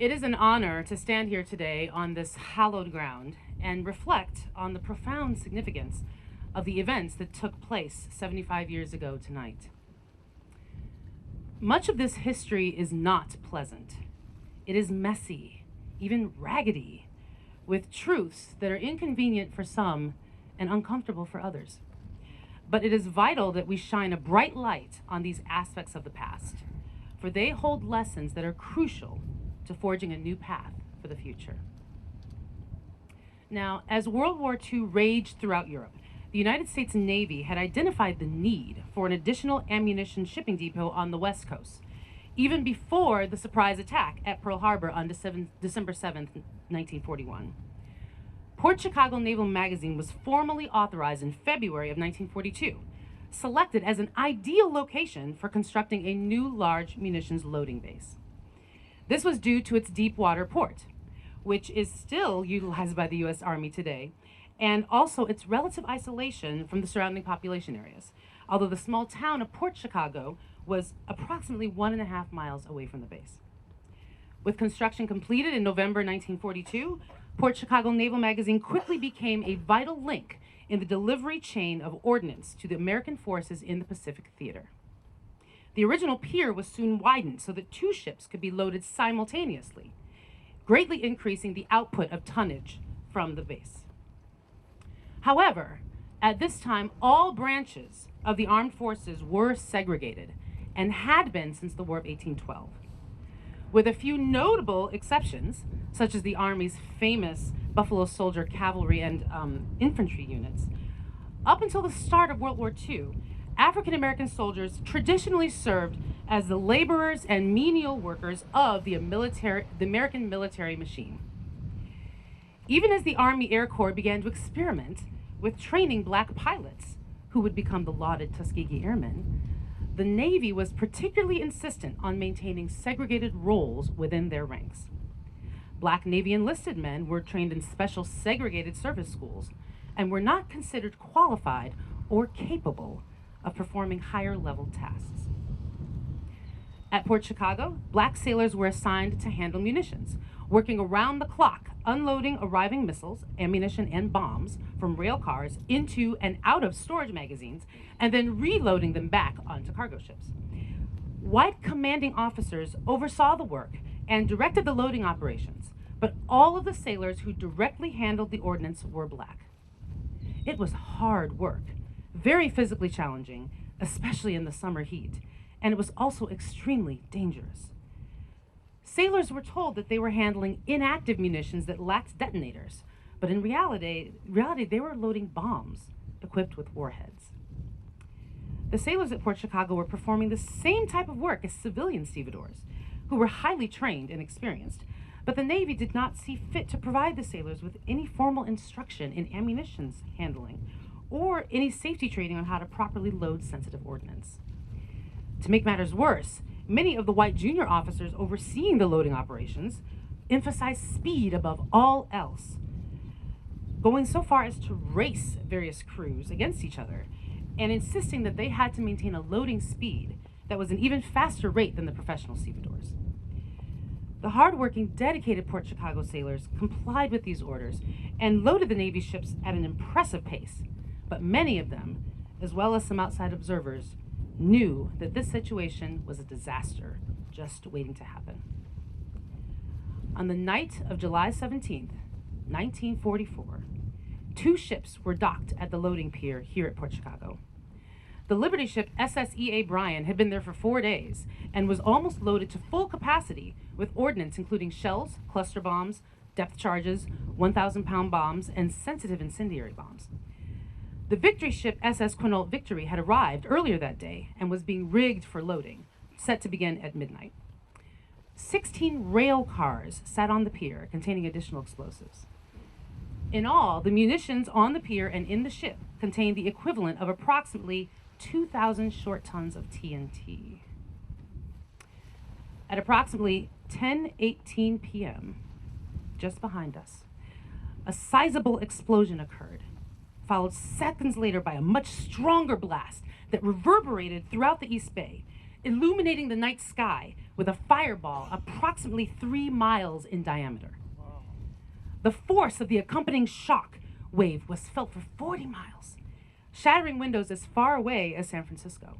It is an honor to stand here today on this hallowed ground and reflect on the profound significance of the events that took place 75 years ago tonight. Much of this history is not pleasant. It is messy, even raggedy, with truths that are inconvenient for some and uncomfortable for others. But it is vital that we shine a bright light on these aspects of the past, for they hold lessons that are crucial to forging a new path for the future. Now, as World War II raged throughout Europe, the United States Navy had identified the need for an additional ammunition shipping depot on the West Coast, even before the surprise attack at Pearl Harbor on December 7th, 1941. Port Chicago Naval Magazine was formally authorized in February of 1942, selected as an ideal location for constructing a new large munitions loading base. This was due to its deep water port, which is still utilized by the U.S. Army today, and also its relative isolation from the surrounding population areas, although the small town of Port Chicago was approximately 1.5 miles away from the base. With construction completed in November 1942, Port Chicago Naval Magazine quickly became a vital link in the delivery chain of ordnance to the American forces in the Pacific Theater. The original pier was soon widened so that 2 ships could be loaded simultaneously, greatly increasing the output of tonnage from the base. However, at this time, all branches of the armed forces were segregated and had been since the War of 1812. With a few notable exceptions, such as the Army's famous Buffalo Soldier cavalry and infantry units, up until the start of World War II, African American soldiers traditionally served as the laborers and menial workers of the American military machine. Even as the Army Air Corps began to experiment with training black pilots, who would become the lauded Tuskegee Airmen, the Navy was particularly insistent on maintaining segregated roles within their ranks. Black Navy enlisted men were trained in special segregated service schools and were not considered qualified or capable of performing higher level tasks. At Port Chicago, black sailors were assigned to handle munitions, working around the clock, unloading arriving missiles, ammunition, and bombs from rail cars into and out of storage magazines, and then reloading them back onto cargo ships. White commanding officers oversaw the work and directed the loading operations, but all of the sailors who directly handled the ordnance were black. It was hard work, very physically challenging, especially in the summer heat, and it was also extremely dangerous. Sailors were told that they were handling inactive munitions that lacked detonators, but in reality they were loading bombs equipped with warheads. The sailors at Port Chicago were performing the same type of work as civilian stevedores, who were highly trained and experienced, but the Navy did not see fit to provide the sailors with any formal instruction in ammunition handling or any safety training on how to properly load sensitive ordnance. To make matters worse, many of the white junior officers overseeing the loading operations emphasized speed above all else, going so far as to race various crews against each other and insisting that they had to maintain a loading speed that was an even faster rate than the professional stevedores. The hardworking, dedicated Port Chicago sailors complied with these orders and loaded the Navy ships at an impressive pace, but many of them, as well as some outside observers, knew that this situation was a disaster just waiting to happen. On the night of July 17th, 1944, 2 ships were docked at the loading pier here at Port Chicago. The Liberty ship SSEA Bryan had been there for 4 days and was almost loaded to full capacity with ordnance including shells, cluster bombs, depth charges, 1,000-pound bombs, and sensitive incendiary bombs. The Victory ship SS Quinault Victory had arrived earlier that day and was being rigged for loading, set to begin at midnight. 16 rail cars sat on the pier containing additional explosives. In all, the munitions on the pier and in the ship contained the equivalent of approximately 2,000 short tons of TNT. At approximately 10:18 p.m., just behind us, a sizable explosion occurred, followed seconds later by a much stronger blast that reverberated throughout the East Bay, illuminating the night sky with a fireball approximately 3 miles in diameter. Wow. The force of the accompanying shock wave was felt for 40 miles, shattering windows as far away as San Francisco.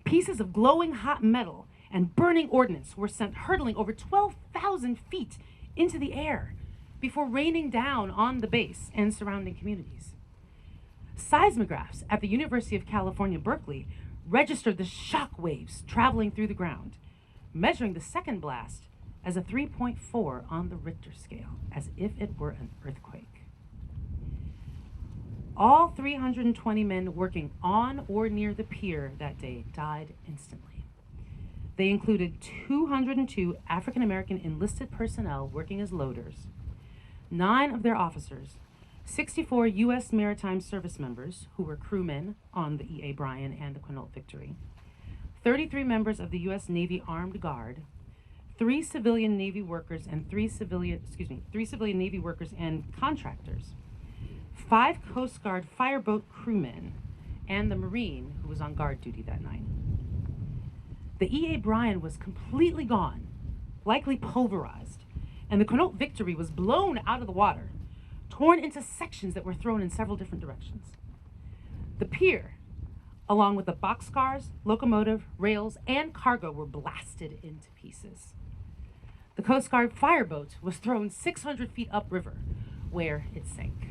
Pieces of glowing hot metal and burning ordnance were sent hurtling over 12,000 feet into the air before raining down on the base and surrounding communities. Seismographs at the University of California, Berkeley registered the shock waves traveling through the ground, measuring the second blast as a 3.4 on the Richter scale, as if it were an earthquake. All 320 men working on or near the pier that day died instantly. They included 202 African-American enlisted personnel working as loaders, 9 of their officers, 64 U.S. Maritime Service members who were crewmen on the E.A. Bryan and the Quinault Victory, 33 members of the U.S. Navy Armed Guard, 3 civilian Navy workers and 3 civilian Navy workers and contractors, 5 Coast Guard fireboat crewmen, and the Marine who was on guard duty that night. The E.A. Bryan was completely gone, likely pulverized, and the Quinault Victory was blown out of the water, torn into sections that were thrown in several different directions. The pier, along with the boxcars, locomotive, rails, and cargo, were blasted into pieces. The Coast Guard fireboat was thrown 600 feet upriver, where it sank.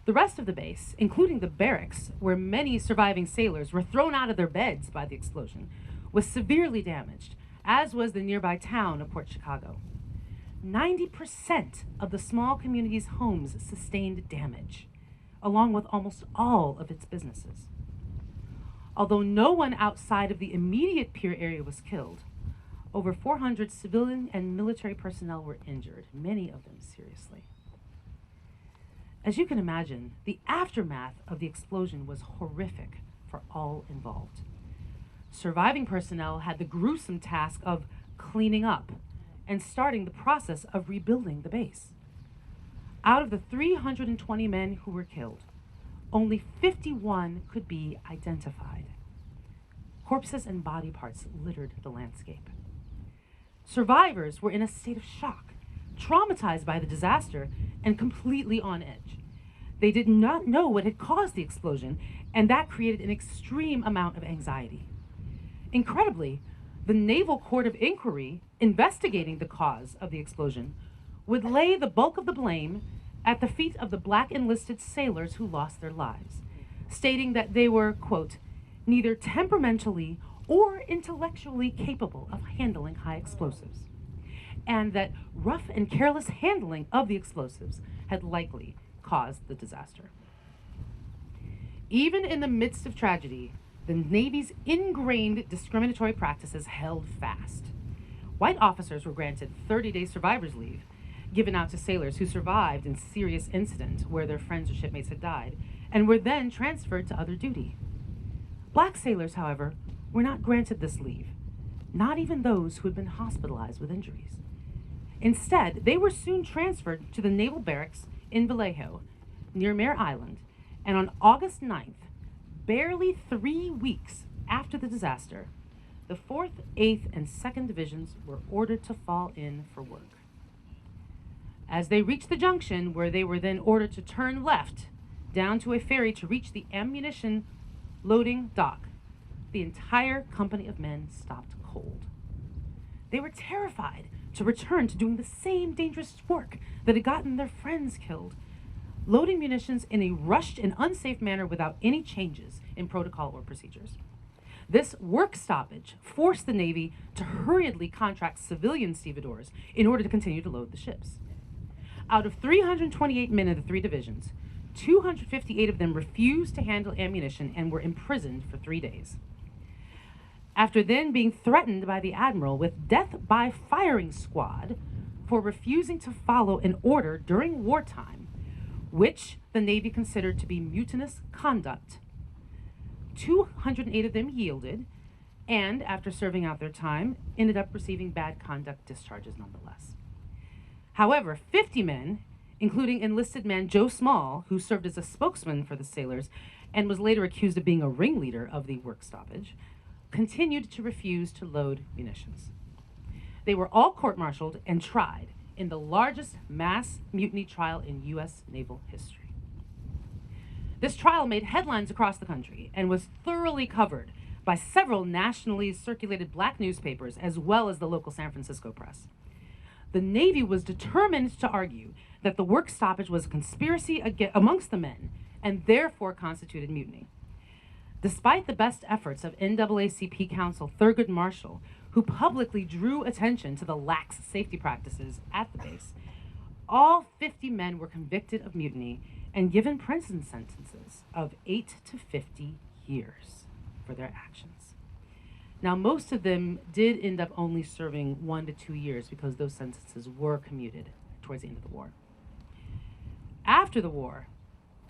The rest of the base, including the barracks, where many surviving sailors were thrown out of their beds by the explosion, was severely damaged, as was the nearby town of Port Chicago. 90% of the small community's homes sustained damage, along with almost all of its businesses. Although no one outside of the immediate pier area was killed, over 400 civilian and military personnel were injured, many of them seriously. As you can imagine, the aftermath of the explosion was horrific for all involved. Surviving personnel had the gruesome task of cleaning up and starting the process of rebuilding the base. Out of the 320 men who were killed, only 51 could be identified. Corpses and body parts littered the landscape. Survivors were in a state of shock, traumatized by the disaster, and completely on edge. They did not know what had caused the explosion, and that created an extreme amount of anxiety. Incredibly, the Naval Court of Inquiry investigating the cause of the explosion would lay the bulk of the blame at the feet of the Black enlisted sailors who lost their lives, stating that they were, quote, neither temperamentally or intellectually capable of handling high explosives, and that rough and careless handling of the explosives had likely caused the disaster. Even in the midst of tragedy, the Navy's ingrained discriminatory practices held fast. White officers were granted 30-day survivor's leave, given out to sailors who survived in serious incident where their friends or shipmates had died, and were then transferred to other duty. Black sailors, however, were not granted this leave, not even those who had been hospitalized with injuries. Instead, they were soon transferred to the Naval Barracks in Vallejo, near Mare Island, and on August 9th, barely 3 weeks after the disaster, the 4th, 8th, and 2nd Divisions were ordered to fall in for work. As they reached the junction, where they were then ordered to turn left down to a ferry to reach the ammunition loading dock, the entire company of men stopped cold. They were terrified to return to doing the same dangerous work that had gotten their friends killed, loading munitions in a rushed and unsafe manner without any changes in protocol or procedures. This work stoppage forced the Navy to hurriedly contract civilian stevedores in order to continue to load the ships. Out of 328 men in the 3 divisions, 258 of them refused to handle ammunition and were imprisoned for 3 days. After then being threatened by the admiral with death by firing squad for refusing to follow an order during wartime, which the Navy considered to be mutinous conduct, 208 of them yielded, and after serving out their time, ended up receiving bad conduct discharges nonetheless. However, 50 men, including enlisted man Joe Small, who served as a spokesman for the sailors and was later accused of being a ringleader of the work stoppage, continued to refuse to load munitions. They were all court-martialed and tried in the largest mass mutiny trial in U.S. naval history. This trial made headlines across the country and was thoroughly covered by several nationally circulated black newspapers as well as the local San Francisco press. The Navy was determined to argue that the work stoppage was a conspiracy amongst the men and therefore constituted mutiny. Despite the best efforts of NAACP counsel Thurgood Marshall, who publicly drew attention to the lax safety practices at the base, all 50 men were convicted of mutiny and given prison sentences of 8 to 50 years for their actions. Now, most of them did end up only serving 1 to 2 years because those sentences were commuted towards the end of the war. After the war,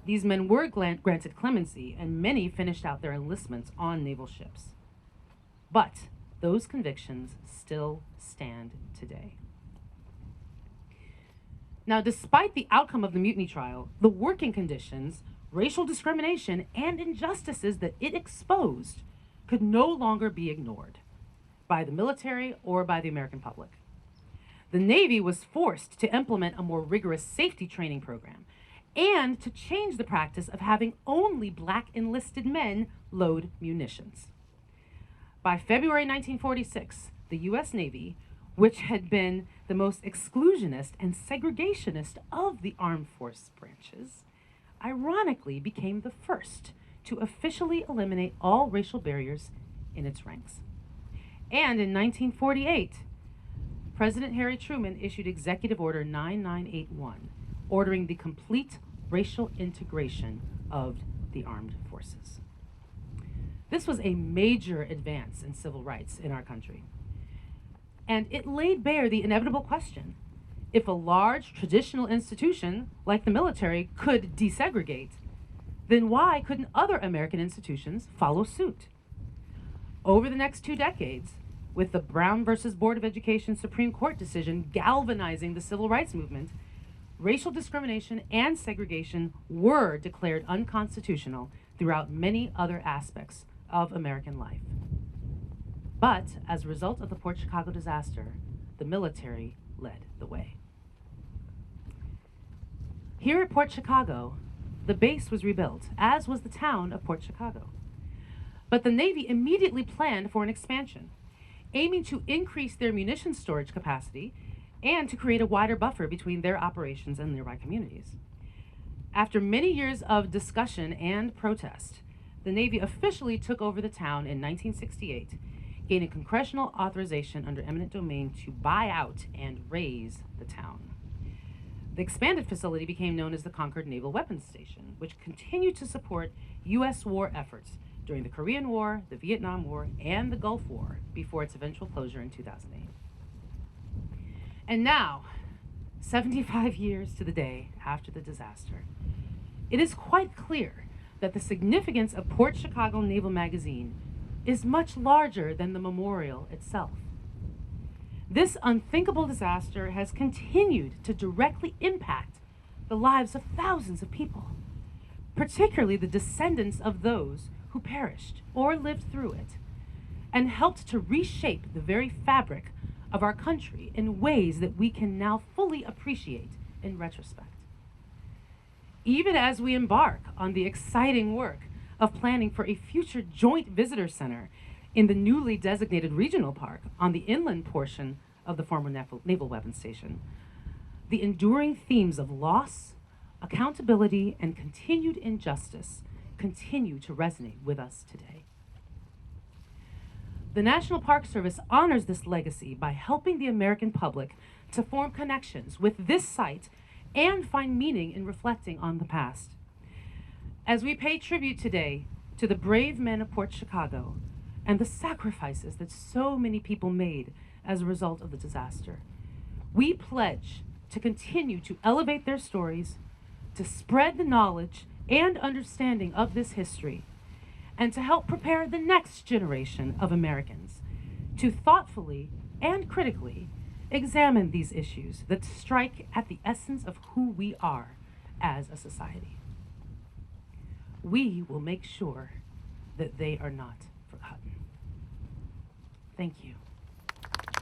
these men were granted clemency, and many finished out their enlistments on naval ships. But those convictions still stand today. Now, despite the outcome of the mutiny trial, the working conditions, racial discrimination, and injustices that it exposed could no longer be ignored by the military or by the American public. The Navy was forced to implement a more rigorous safety training program and to change the practice of having only black enlisted men load munitions. By February 1946, the U.S. Navy, which had been the most exclusionist and segregationist of the armed force branches, ironically became the first to officially eliminate all racial barriers in its ranks. And in 1948, President Harry Truman issued Executive Order 9981, ordering the complete racial integration of the armed forces. This was a major advance in civil rights in our country. And it laid bare the inevitable question: if a large traditional institution like the military could desegregate, then why couldn't other American institutions follow suit? Over the next 2 decades, with the Brown versus Board of Education Supreme Court decision galvanizing the civil rights movement, racial discrimination and segregation were declared unconstitutional throughout many other aspects of American life. But as a result of the Port Chicago disaster, the military led the way. Here at Port Chicago, the base was rebuilt, as was the town of Port Chicago. But the Navy immediately planned for an expansion, aiming to increase their munitions storage capacity and to create a wider buffer between their operations and nearby communities. After many years of discussion and protest, the Navy officially took over the town in 1968, gaining congressional authorization under eminent domain to buy out and raise the town. The expanded facility became known as the Concord Naval Weapons Station, which continued to support U.S. war efforts during the Korean War, the Vietnam War, and the Gulf War before its eventual closure in 2008. And now, 75 years to the day after the disaster, it is quite clear that the significance of Port Chicago Naval Magazine is much larger than the memorial itself. This unthinkable disaster has continued to directly impact the lives of thousands of people, particularly the descendants of those who perished or lived through it, and helped to reshape the very fabric of our country in ways that we can now fully appreciate in retrospect. Even as we embark on the exciting work of planning for a future joint visitor center in the newly designated regional park on the inland portion of the former Naval Weapons Station, the enduring themes of loss, accountability, and continued injustice continue to resonate with us today. The National Park Service honors this legacy by helping the American public to form connections with this site and find meaning in reflecting on the past. As we pay tribute today to the brave men of Port Chicago and the sacrifices that so many people made as a result of the disaster, we pledge to continue to elevate their stories, to spread the knowledge and understanding of this history, and to help prepare the next generation of Americans to thoughtfully and critically examine these issues that strike at the essence of who we are as a society. We will make sure that they are not forgotten. Thank you.